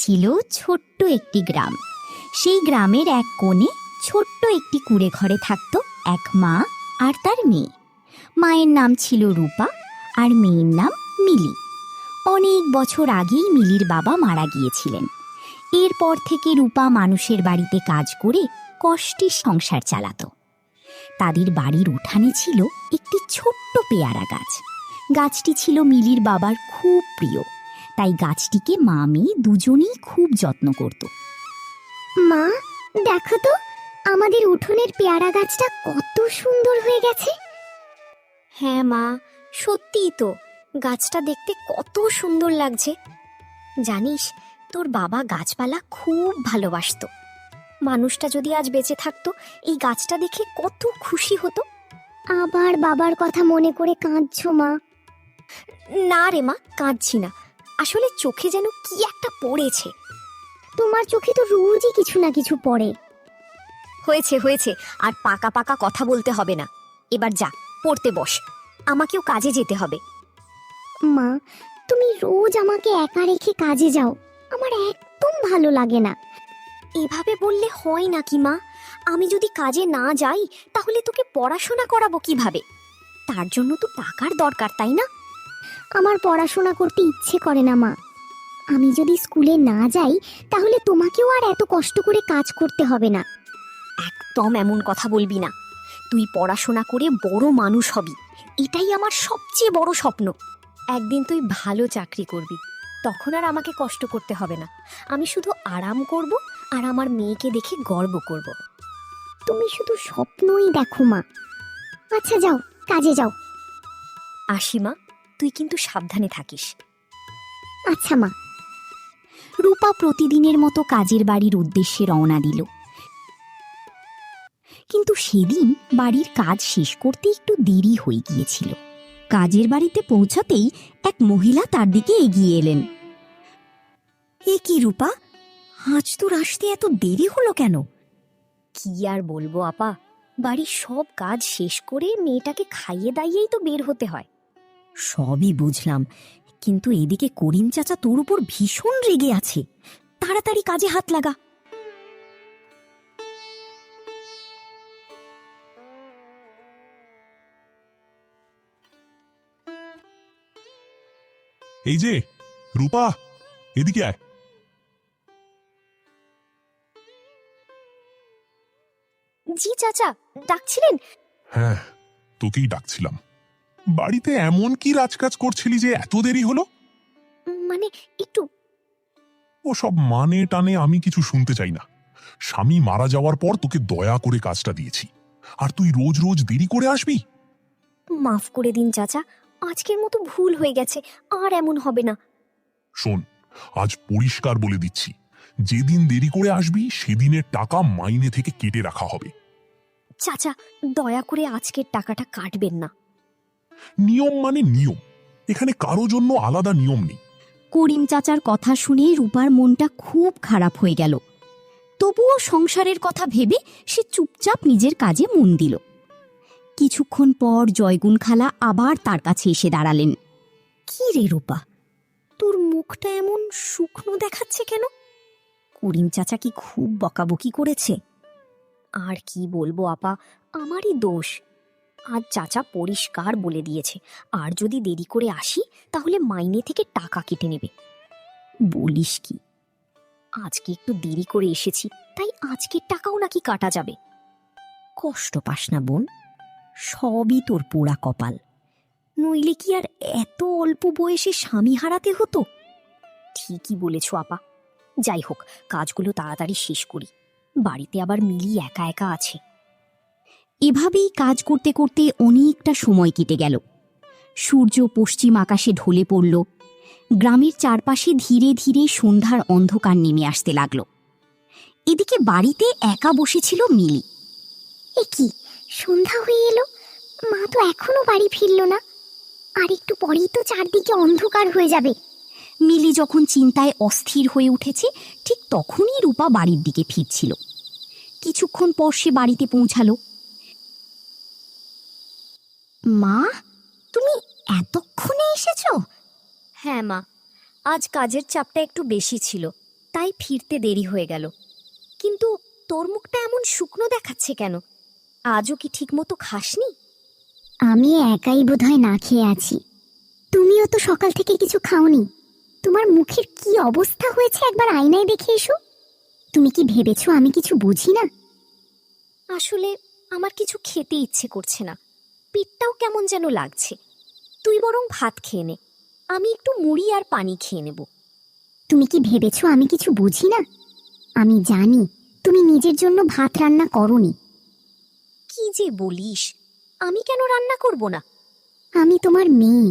ছিল ছোট্ট একটি গ্রাম। সেই গ্রামের এক কোণে ছোট্ট একটি কুঁড়ে ঘরে থাকত এক মা আর তার মেয়ে। মায়ের নাম ছিল রূপা আর মেয়ের নাম মিলি। অনেক বছর আগেই মিলির বাবা মারা গিয়েছিলেন। এরপর থেকে রূপা মানুষের বাড়িতে কাজ করে কষ্টে সংসার চালাতো। তাদের বাড়ির উঠানে ছিল একটি ছোট্ট পেয়ারা গাছ। গাছটি ছিল মিলির বাবার খুব প্রিয়, তাই গাছটিকে মা মেয়ে দুজনেই খুব যত্ন করত। মা, দেখো তো আমাদের উঠোনের পেয়ারা গাছটা কত সুন্দর হয়ে গেছে। হ্যাঁ মা, সত্যিই তো, গাছটা দেখতে কত সুন্দর লাগছে। জানিস, তোর বাবা গাছপালা খুব ভালোবাসতো। মানুষটা যদি আজ বেঁচে থাকতো, এই গাছটা দেখে কত খুশি হতো। আবার বাবার কথা মনে করে কাঁদছো মা? না রে মা, কাঁদছি না। আসলে চোখে যেন কি একটা পড়েছে। তোমার চোখে তো রোজই কিছু না কিছু পড়ে। হয়েছে হয়েছে, আর পাকা পাকা কথা বলতে হবে না। এবার যা, পড়তে বস, আমাকেও কাজে যেতে হবে। মা, তুমি রোজ আমাকে একা রেখে কাজে যাও, আমার একদম ভালো লাগে না। এভাবে বললে হয় নাকি মা? আমি যদি কাজে না যাই তাহলে তোকে পড়াশোনা করাবো কিভাবে? তার জন্য তো টাকার দরকার, তাই না? আমার পড়াশোনা করতে ইচ্ছে করে না মা। আমি যদি স্কুলে না যাই তাহলে তোমাকেও আর এত কষ্ট করে কাজ করতে হবে না। একদম এমন কথা বলবি না। তুই পড়াশোনা করে বড় মানুষ হবি, এটাই আমার সবচেয়ে বড় স্বপ্ন। একদিন তুই ভালো চাকরি করবি, তখন আর আমাকে কষ্ট করতে হবে না। আমি শুধু আরাম করব আর আমার মেয়েকে দেখে গর্ব করব। তুমি শুধু স্বপ্নই দেখো মা। আচ্ছা যাও, কাজে যাও। আসি মা, তুই কিন্তু সাবধানে থাকিস। আচ্ছা মা। রূপা প্রতিদিনের মতো কাজের বাড়ির উদ্দেশ্যে রওনা দিল। কিন্তু সেদিন বাড়ির কাজ শেষ করতে একটু দেরি হয়ে গিয়েছিল। কাজের বাড়িতে পৌঁছাতেই এক মহিলা তার দিকে এগিয়ে এলেন। এ কি রূপা, আজ তোর আসতে এত দেরি হলো কেন? কি আর বলবো আপা, বাড়ির সব কাজ শেষ করে মেয়েটাকে খাইয়ে দাইয়েই তো বের হতে হয়। সবই বুঝলাম, কিন্তু এদিকে করিম চাচা তোর উপর ভীষণ রেগে আছে। তাড়াতাড়ি কাজে হাত লাগা। এই যে রূপা, এদিকে আয়। জি চাচা, ডাকছিলেন? হ্যাঁ, তোকেই ডাকছিলাম। বাড়িতে এমন কি রাজকাজ করছিলি যে এত দেরি হলো? মানে একটু। ও সব মানে টানে আমি কিছু শুনতে চাই না। স্বামী মারা যাওয়ার পর তোকে দয়া করে কাজটা দিয়েছি, আর তুই রোজ রোজ দেরি করে আসবি? মাফ করে দিন চাচা, আজকের মতো ভুল হয়ে গেছে, আর এমন হবে না। শোন, আজ পরিষ্কার বলে দিচ্ছি, যেদিন দেরি করে আসবি সেদিনের টাকা মাইনে থেকে কেটে রাখা হবে। চাচা, দয়া করে আজকের টাকাটা কাটবেন না। নিয়ম মানে নিয়ম, এখানে কারো জন্য আলাদা নিয়ম নেই। করিম চাচার কথা শুনে রূপার মনটা খুব খারাপ হয়ে গেল। তবুও সংসারের কথা ভেবে সে চুপচাপ নিজের কাজে মন দিল। কিছুক্ষণ পর জয়গুণ খালা আবার তার কাছে এসে দাঁড়ালেন। কি রে রূপা, তোর মুখটা এমন শুকনো দেখাচ্ছে কেন? করিম চাচা কি খুব বকাবকি করেছে? আর কি বলবো আপা, আমারই দোষ। আজ চাচা পরিষ্কার বলে দিয়েছে, আর যদি দেরি করে আসি তাহলে মাইনে থেকে টাকা কেটে নেবে। বলিস কি, আজকে একটু দেরি করে এসেছি, তাই আজকের টাকাও নাকি কাটা যাবে। কষ্ট পাস না বোন, সবই তোর পোড়া কপাল। নইলে কি আর এত অল্প বয়সে স্বামী হারাতে হতো? ঠিকই বলেছ আপা। যাই হোক, কাজগুলো তাড়াতাড়ি শেষ করি, বাড়িতে আবার মিলি একা একা আছে। এভাবেই কাজ করতে করতে অনেকটা সময় কেটে গেল। সূর্য পশ্চিম আকাশে ঢলে পড়ল। গ্রামের চারপাশে ধীরে ধীরে সন্ধ্যার অন্ধকার নেমে আসতে লাগল। এদিকে বাড়িতে একা বসেছিল মিলি। এ কি, সন্ধ্যা হয়ে এলো, মা তো এখনো বাড়ি ফিরলো না। আর একটু পরেই তো চারদিকে অন্ধকার হয়ে যাবে। মিলি যখন চিন্তায় অস্থির হয়ে উঠেছে, ঠিক তখনই রূপা বাড়ির দিকে ফিরছিল। কিছুক্ষণ পর সে বাড়িতে পৌঁছালো। মা, তুমি এতক্ষণে এসেছো? হ্যাঁ মা, আজ কাজের চাপটা একটু বেশি ছিল, তাই তাই ফিরতে দেরি হয়ে গেল। কিন্তু তোর মুখটা এমন শুকনো দেখাচ্ছে কেন? আজও কি ঠিকমতো খাসনি? আমি একাই বোধহয় না খেয়ে আছি। তুমিও তো সকাল থেকে কিছু খাওনি। তোমার মুখের কি অবস্থা হয়েছে একবার আয়নায় দেখে এসো। তুমি কি ভেবেছো আমি কিছু বুঝি না? আসলে আমার কিছু খেতে ইচ্ছে করছে না, পেটটাও কেমন যেন লাগছে। তুই বরং ভাত খেয়ে নে, আমি একটু মুড়ি আর পানি খেয়ে নেব। তুমি কি ভেবেছো আমি কিছু বুঝি না? আমি জানি তুমি নিজের জন্য ভাত রান্না করনি। কি যে বলিস, আমি কেন রান্না করব না? আমি তোমার মেয়ে,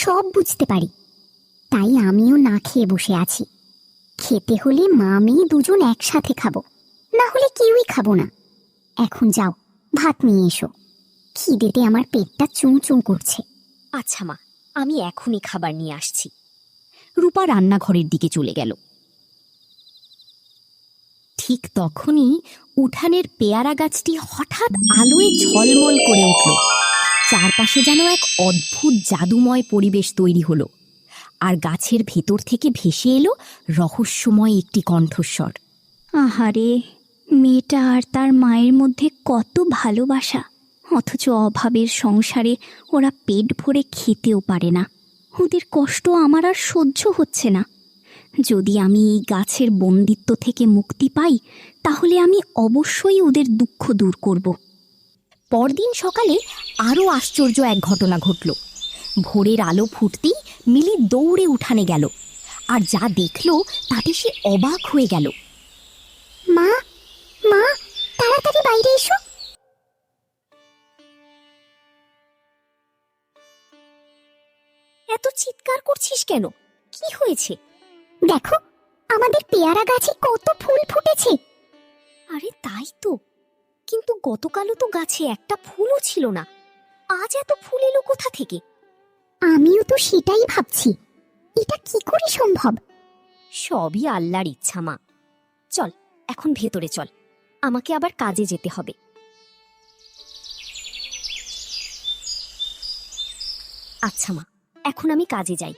সব বুঝতে পারি। তাই আমিও না খেয়ে বসে আছি। খেতে হলে মা মেয়ে দুজন একসাথে খাবো, না হলে কেউই খাবো না। এখন যাও, ভাত নিয়ে এসো। খিদেতে আমার পেটটা চুঁ চুঁ করছে। আচ্ছা মা, আমি এখনই খাবার নিয়ে আসছি। রূপা রান্নাঘরের দিকে চলে গেল। ঠিক তখনই উঠানের পেয়ারা গাছটি হঠাৎ আলোয় ঝলমল করে উঠল। চারপাশে যেন এক অদ্ভুত জাদুময় পরিবেশ তৈরি হলো, আর গাছের ভেতর থেকে ভেসে এলো রহস্যময় একটি কণ্ঠস্বর। আহারে, মেয়েটা আর তার মায়ের মধ্যে কত ভালোবাসা, অথচ অভাবের সংসারে ওরা পেট ভরে খেতেও পারে না। ওদের কষ্ট আমার আর সহ্য হচ্ছে না। যদি আমি এই গাছের বন্দিত্ব থেকে মুক্তি পাই, তাহলে আমি অবশ্যই ওদের দুঃখ দূর করব। পরদিন সকালে আরও আশ্চর্য এক ঘটনা ঘটল। ভোরের আলো ফুটতেই মিলি দৌড়ে উঠানে গেল, আর যা দেখল তাতে সে অবাক হয়ে গেল। মা, মা, তাড়াতাড়ি বাইরে এসো। এত চিৎকার করছিস কেন? কি হয়েছে? দেখো, আমাদের পেয়ারা গাছে কত ফুল ফুটেছে। আরে তাই তো, কিন্তু গতকালও তো গাছে একটা ফুলও ছিল না। আজ এত ফুল এলো কোথা থেকে? আমিও তো সেটাই ভাবছি, এটা কি করে সম্ভব? সবই আল্লাহর ইচ্ছা মা। চল, এখন ভেতরে চল, আমাকে আবার কাজে যেতে হবে। আচ্ছা মা, এখন আমি কাজে যাই।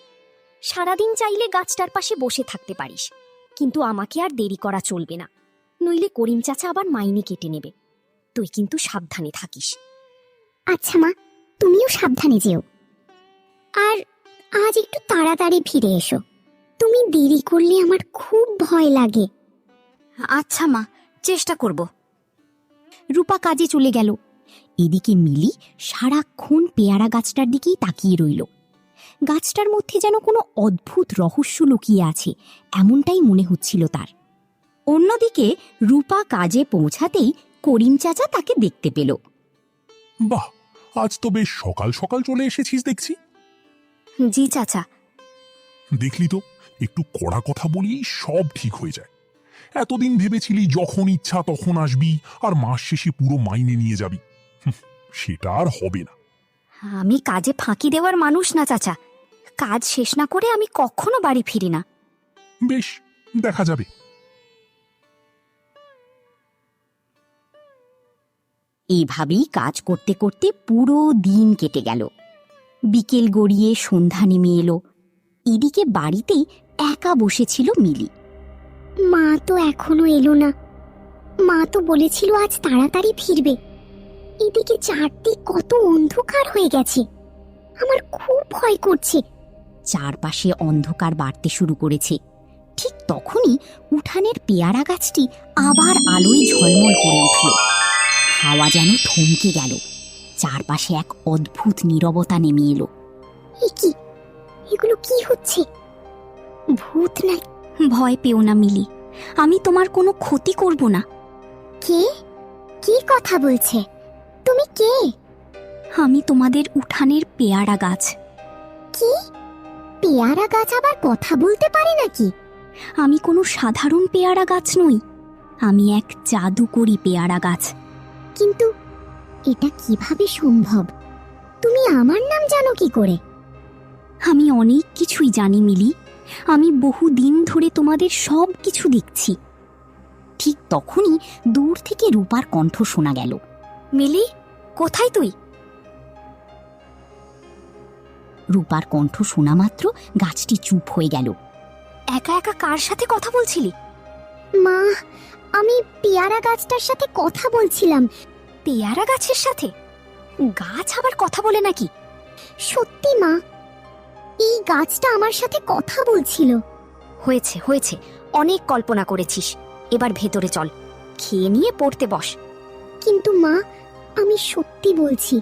সারাদিন চাইলে গাছটার পাশে বসে থাকতে পারিস, কিন্তু আমাকে আর দেরি করা চলবে না, নইলে করিম চাচা আবার মাইনে কেটে নেবে। তুই কিন্তু সাবধানে থাকিস। আচ্ছা মা, তুমিও সাবধানে যেও। আর আজ একটু তাড়াতাড়ি ফিরে এসো। তুমি দেরি করলে আমার খুব ভয় লাগে। আচ্ছা মা, চেষ্টা করব। রূপা কাজে চলে গেল। এদিকে মিলি সারাক্ষণ পেয়ারা গাছটার দিকেই তাকিয়ে রইল। গাছটার মধ্যে যেন কোনো অদ্ভুত রহস্য লুকিয়ে আছে, এমনটাই মনে হচ্ছিল তার। অন্যদিকে রূপা কাজে পৌঁছাতেই করিম চাচা তাকে দেখতে পেল। বাহ, আজ তো বেশ সকাল সকাল চলে এসেছিস দেখছি। জি চাচা। দেখলি তো, একটু কড়া কথা বলি সব ঠিক হয়ে যায়। এতদিন ভেবেছিলি যখন ইচ্ছা তখন আসবি আর মাস শেষে পুরো মাইনে নিয়ে যাবি। সেটা আর হবে না। আমি কাজে ফাঁকি দেওয়ার মানুষ না চাচা। কাজ শেষ না করে আমি কখনো বাড়ি ফিরি না। বেশ, দেখা যাবে। এইভাবেই কাজ করতে করতে পুরো দিন কেটে গেল। বিকেল গড়িয়ে সন্ধ্যা নেমে এলো। এদিকে বাড়িতেই একা বসেছিল মিলি। মা তো এখনো এলো না। মা তো বলেছিল আজ তাড়াতাড়ি ফিরবে। এদিকে চারদিক কত অন্ধকার হয়ে গেছে, আমার খুব ভয় করছে। চারপাশে অন্ধকার বাড়তে শুরু করেছে। ঠিক তখনই উঠানের পেয়ারা গাছটি আবার আলোয় ঝলমল করে উঠল। হাওয়া যেন থমকে গেল। চারপাশে এক অদ্ভুত নীরবতা নেমে এলো। এ কি, এগুলো কি হচ্ছে? ভূত না? ভয় পেও না মিলি, আমি তোমার কোনো ক্ষতি করব না। কে? কি কথা বলছে? তুমি কে? আমি তোমাদের উঠানের পেয়ারা গাছ। কি? পেয়ারা গাছ আবার কথা বলতে পারে নাকি? আমি কোনো সাধারণ পেয়ারা গাছ নই, আমি এক জাদুকরি পেয়ারা গাছ। কিন্তু এটা কিভাবে সম্ভব? তুমি আমার নাম জানো কি করে? আমি অনেক কিছুই জানি মিলি, আমি বহুদিন ধরে তোমাদের সব কিছু দেখছি। ঠিক তখনই দূর থেকে রূপার কণ্ঠ শোনা গেল। মিলি, কোথায় তুই? রূপার কণ্ঠ শোনা মাত্র গাছটি চুপ হয়ে গেল। একা একা কার সাথে কথা বলছিলি? মা, আমি পেয়ারা গাছটার সাথে কথা বলছিলাম। পেয়ারা গাছের সাথে? গাছ আবার কথা বলে নাকি? সত্যি মা, এই গাছটা আমার সাথে কথা বলছিল। হয়েছে হয়েছে, অনেক কল্পনা করেছিস। এবার ভেতরে চল, খেয়ে নিয়ে পড়তে বস। কিন্তু মা, আমি সত্যি বলছি।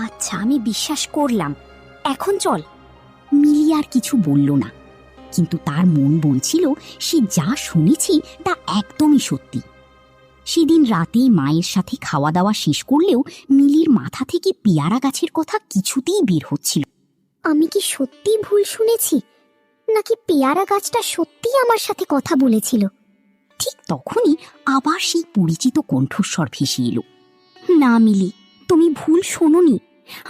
আচ্ছা, আমি বিশ্বাস করলাম, এখন চল। মিলি আর কিছু বলল না, কিন্তু তার মন বলছিল সে যা শুনেছি তা একদমই সত্যি। সেদিন রাতেই মায়ের সাথে খাওয়া দাওয়া শেষ করলেও মিলির মাথা থেকে পেয়ারা গাছের কথা কিছুতেই বের হচ্ছিল। আমি কি সত্যি ভুল শুনেছি, নাকি পেয়ারা গাছটা সত্যি আমার সাথে কথা বলেছিল? ঠিক তখনই আবার সেই পরিচিত কণ্ঠস্বর ভেসে এলো। না মিলি, তুমি ভুল শোনোনি,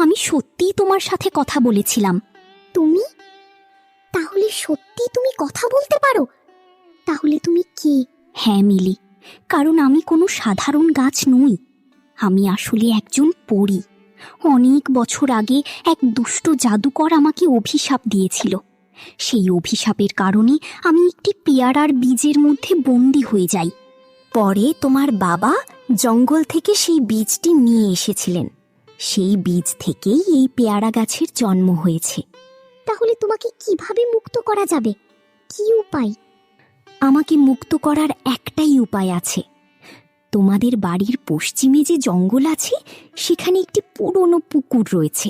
আমি সত্যিই তোমার সাথে কথা বলেছিলাম। তুমি? তাহলে সত্যি তুমি কথা বলতে পারো? তাহলে তুমি কে? হ্যাঁ মিলি, কারণ আমি কোনো সাধারণ গাছ নই, আমি আসলে একজন পরী। অনেক বছর আগে এক দুষ্ট জাদুকর আমাকে অভিশাপ দিয়েছিল। সেই অভিশাপের কারণে আমি একটি পেয়ারার বীজের মধ্যে বন্দী হয়ে যাই। পরে তোমার বাবা জঙ্গল থেকে সেই বীজটি নিয়ে এসেছিলেন। সেই বীজ থেকেই এই পেয়ারা গাছের জন্ম হয়েছে। তাহলে তোমাকে কিভাবে মুক্ত করা যাবে? কি উপায়? আমাকে মুক্ত করার একটাই উপায় আছে। তোমাদের বাড়ির পশ্চিমে যে জঙ্গল আছে, সেখানে একটি পুরনো পুকুর রয়েছে।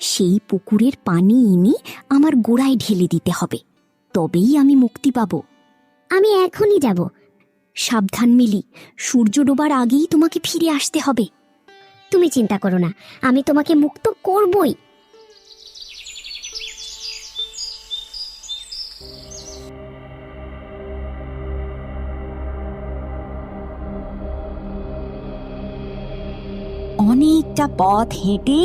সেই পুকুরের পানি এনে আমার গোড়ায় ঢেলে দিতে হবে, তবেই আমি মুক্তি পাব। আমি এখনই যাব। সাবধান মিলি, সূর্য ডোবার আগেই তোমাকে ফিরে আসতে হবে। তুমি চিন্তা করো না, আমি তোমাকে মুক্ত করবই। অনেকটা পথ হেঁটে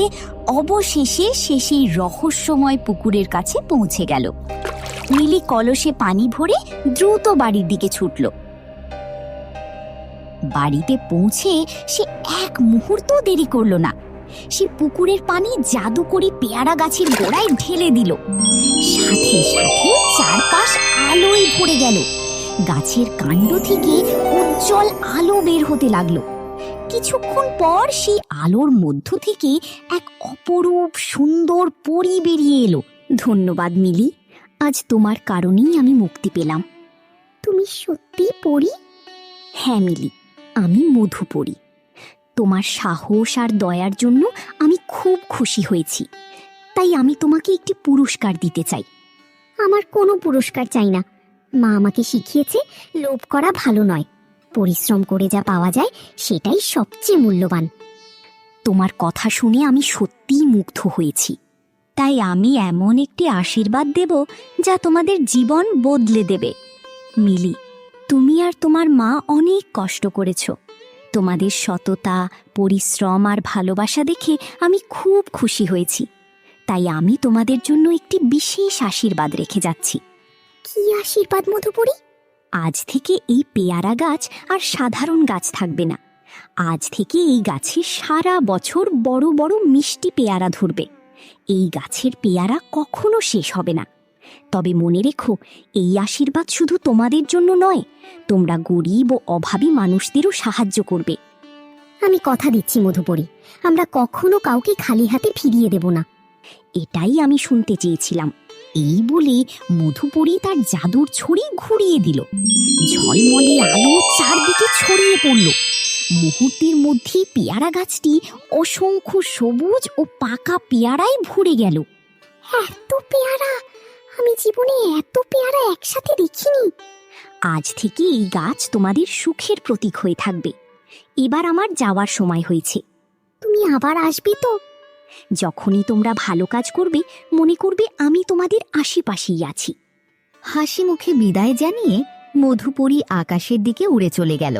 অবশেষে সে সেই রহস্যময় পুকুরের কাছে পৌঁছে গেল। মিলি কলসে পানি ভরে দ্রুত বাড়ির দিকে ছুটল। বাড়িতে পৌঁছে সে এক মুহূর্ত দেরি করল না। সে পুকুরের পানি জাদু করে পেয়ারা গাছের গোড়ায় ঢেলে দিল। সাথে সাথে চারপাশ আলোয় ভরে গেল। গাছের কাণ্ড থেকে উজ্জ্বল আলো বের হতে লাগলো। কিছুক্ষণ পর সেই আলোর মধ্য থেকে এক অপরূপ সুন্দর পরী বেরিয়ে এলো। ধন্যবাদ মিলি, আজ তোমার কারণেই আমি মুক্তি পেলাম। তুমি সত্যি পড়ি? হ্যাঁ মিলি, আমি মধু পড়ি। তোমার সাহস আর দয়ার জন্য আমি খুব খুশি হয়েছি, তাই আমি তোমাকে একটি পুরস্কার দিতে চাই। আমার কোনো পুরস্কার চাই না। মা আমাকে শিখিয়েছে লোভ করা ভালো নয়, পরিশ্রম করে যা পাওয়া যায় সেটাই সবচেয়ে মূল্যবান। তোমার কথা শুনে আমি সত্যিই মুগ্ধ হয়েছি, তাই আমি এমন একটি আশীর্বাদ দেব যা তোমাদের জীবন বদলে দেবে। মিলি, তুমি আর তোমার মা অনেক কষ্ট করেছ। তোমাদের সততা, পরিশ্রম আর ভালোবাসা দেখে আমি খুব খুশি হয়েছি, তাই আমি তোমাদের জন্য একটি বিশেষ আশীর্বাদ রেখে যাচ্ছি। কি আশীর্বাদ মধুপুরি? আজ থেকে এই পেয়ারা গাছ আর সাধারণ গাছ থাকবে না। আজ থেকে এই গাছে সারা বছর বড় বড় মিষ্টি পেয়ারা ধরবে। এই গাছের পেয়ারা কখনো শেষ হবে না। তবে মনে রেখো, এই আশীর্বাদ শুধু তোমাদের জন্য নয়, তোমরা গরিব ও অভাবী মানুষদেরও সাহায্য করবে। আমি কথা দিচ্ছি মধুপুরি, আমরা কখনো কাউকে খালি হাতে ফিরিয়ে দেব না। এটাই আমি শুনতে চেয়েছিলাম। এই বলে মধুপরী তার জাদুর ছড়ি ঘুরিয়ে দিল। ঝলমলে আলো চারদিকে ছড়িয়ে পড়ল। মুহূর্তের মধ্যেই পেয়ারা গাছটি অসংখ্য সবুজ ও পাকা পেয়ারায় ভরে গেল। এত পেয়ারা! আমি জীবনে এত পেয়ারা একসাথে দেখিনি। আজ থেকে এই গাছ তোমাদের সুখের প্রতীক হয়ে থাকবে। এবার আমার যাওয়ার সময় হয়েছে। তুমি আবার আসবে তো? যখনই তোমরা ভালো কাজ করবে, মনে করবে আমি তোমাদের আশেপাশেই আছি। হাসি মুখে বিদায় জানিয়ে মধুপরী আকাশের দিকে উড়ে চলে গেল।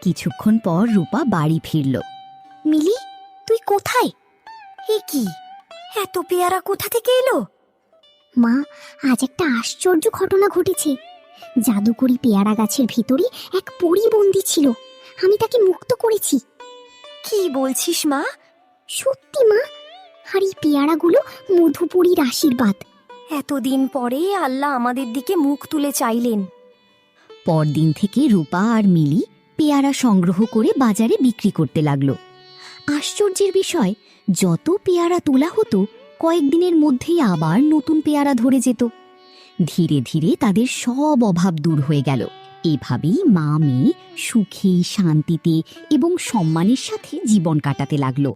কিছুক্ষণ পর রূপা বাড়ি ফিরল। মিলি, তুই কোথায়? এ কি, এত পেয়ারা কোথা থেকে এলো? মা, আজ একটা আশ্চর্য ঘটনা ঘটেছে। জাদুকরি পেয়ারা গাছের ভিতরে এক পরী বন্দী ছিল। আমি তাকে মুক্ত করেছি। কি বলছিস মা? সত্যি মা, আর এই পেয়ারাগুলো মধুপুরীর আশীর্বাদ। এতদিন পরে আল্লাহ আমাদের দিকে মুখ তুলে চাইলেন। পরদিন থেকে রূপা আর মিলি পেয়ারা সংগ্রহ করে বাজারে বিক্রি করতে লাগলো। আশ্চর্যের বিষয়, যত পেয়ারা তোলা হতো কয়েকদিনের মধ্যেই আবার নতুন পেয়ারা ধরে যেত। ধীরে ধীরে তাদের সব অভাব দূর হয়ে গেল। এভাবেই মা মেয়ে সুখে শান্তিতে এবং সম্মানের সাথে জীবন কাটাতে লাগলো।